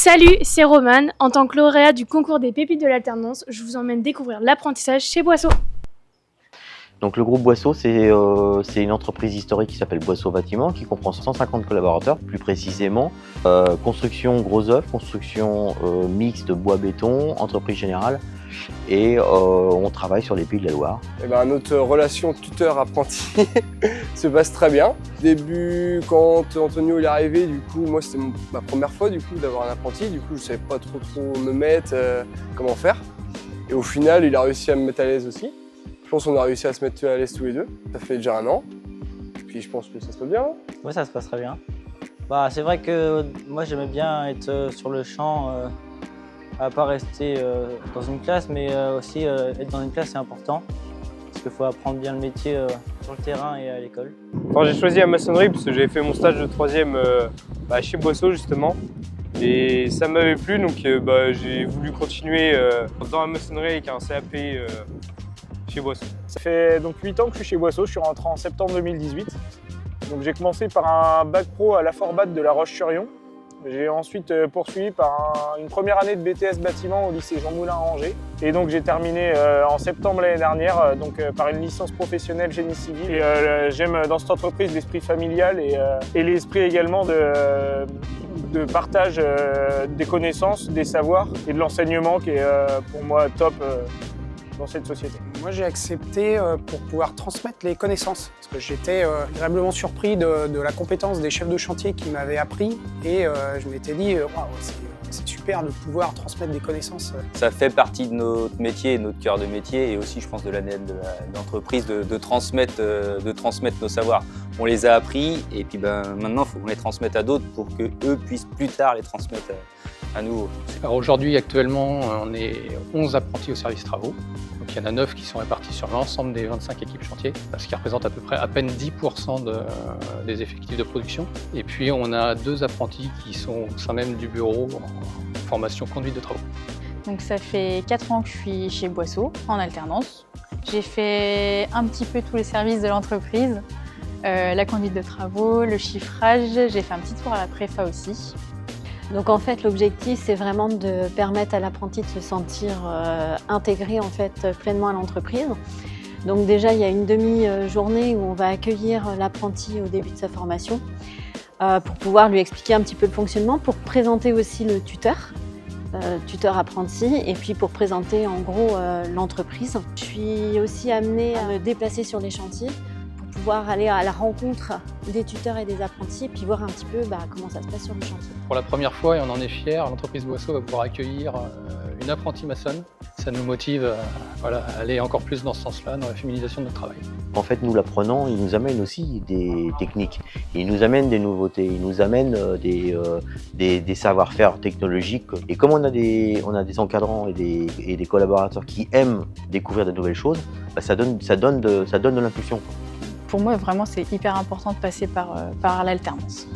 Salut, c'est Romane. En tant que lauréat du concours des pépites de l'alternance, je vous emmène découvrir l'apprentissage chez Boisseau. Donc le groupe Boisseau, c'est une entreprise historique qui s'appelle Boisseau Bâtiment, qui comprend 150 collaborateurs, plus précisément. Construction gros œuvre, construction mixte bois-béton, entreprise générale. Et on travaille sur les Pays de la Loire. Notre relation tuteur-apprenti se passe très bien. Au début, quand Antonio est arrivé, du coup, moi c'était ma première fois d'avoir un apprenti. Du coup, je savais pas trop me mettre, comment faire. Et au final, il a réussi à me mettre à l'aise aussi. Je pense qu'on a réussi à se mettre à l'aise tous les deux. Ça fait déjà 1 an. Puis je pense que ça se passe bien. Oui, ça se passe très bien. C'est vrai que moi j'aimais bien être sur le champ, à pas rester dans une classe, mais aussi être dans une classe c'est important. Parce qu'il faut apprendre bien le métier sur le terrain et à l'école. J'ai choisi la maçonnerie parce que j'avais fait mon stage de 3e chez Boisseau justement. Et ça m'avait plu, donc j'ai voulu continuer dans la maçonnerie avec un CAP chez Boisseau. Ça fait donc 8 ans que je suis chez Boisseau, je suis rentré en septembre 2018. Donc j'ai commencé par un bac pro à la Forbat de La Roche-sur-Yon. J'ai ensuite poursuivi par une première année de BTS bâtiment au lycée Jean Moulin à Angers. Et donc j'ai terminé en septembre l'année dernière par une licence professionnelle génie civil. Et j'aime dans cette entreprise l'esprit familial et l'esprit également de partage des connaissances, des savoirs et de l'enseignement qui est pour moi top dans cette société. Moi j'ai accepté pour pouvoir transmettre les connaissances parce que j'étais agréablement surpris de la compétence des chefs de chantier qui m'avaient appris et je m'étais dit waouh, c'est super de pouvoir transmettre des connaissances. Ça fait partie de notre métier et de notre cœur de métier et aussi je pense de l'ADN de l'entreprise de transmettre nos savoirs. On les a appris et puis maintenant il faut qu'on les transmette à d'autres pour qu'eux puissent plus tard les transmettre à nous. Alors aujourd'hui, actuellement, on est 11 apprentis au service travaux. Donc il y en a 9 qui sont répartis sur l'ensemble des 25 équipes chantier, ce qui représente à peine 10% des effectifs de production. Et puis on a 2 apprentis qui sont au sein même du bureau en formation conduite de travaux. Donc ça fait 4 ans que je suis chez Boisseau en alternance. J'ai fait un petit peu tous les services de l'entreprise, la conduite de travaux, le chiffrage, j'ai fait un petit tour à la préfa aussi. Donc en fait l'objectif c'est vraiment de permettre à l'apprenti de se sentir intégré en fait pleinement à l'entreprise. Donc déjà il y a une demi-journée où on va accueillir l'apprenti au début de sa formation pour pouvoir lui expliquer un petit peu le fonctionnement, pour présenter aussi le tuteur apprenti et puis pour présenter en gros l'entreprise. Je suis aussi amenée à me déplacer sur les chantiers pour pouvoir aller à la rencontre des tuteurs et des apprentis et puis voir un petit peu comment ça se passe sur le chantier. Pour la première fois, et on en est fiers, l'entreprise Boisseau va pouvoir accueillir une apprentie maçonne. Ça nous motive à aller encore plus dans ce sens-là, dans la féminisation de notre travail. En fait, nous l'apprenant, il nous amène aussi des techniques, il nous amène des nouveautés, il nous amène des savoir-faire technologiques. Et comme on a des encadrants et des collaborateurs qui aiment découvrir de nouvelles choses, ça donne de l'impulsion. Pour moi, vraiment, c'est hyper important de passer par l'alternance.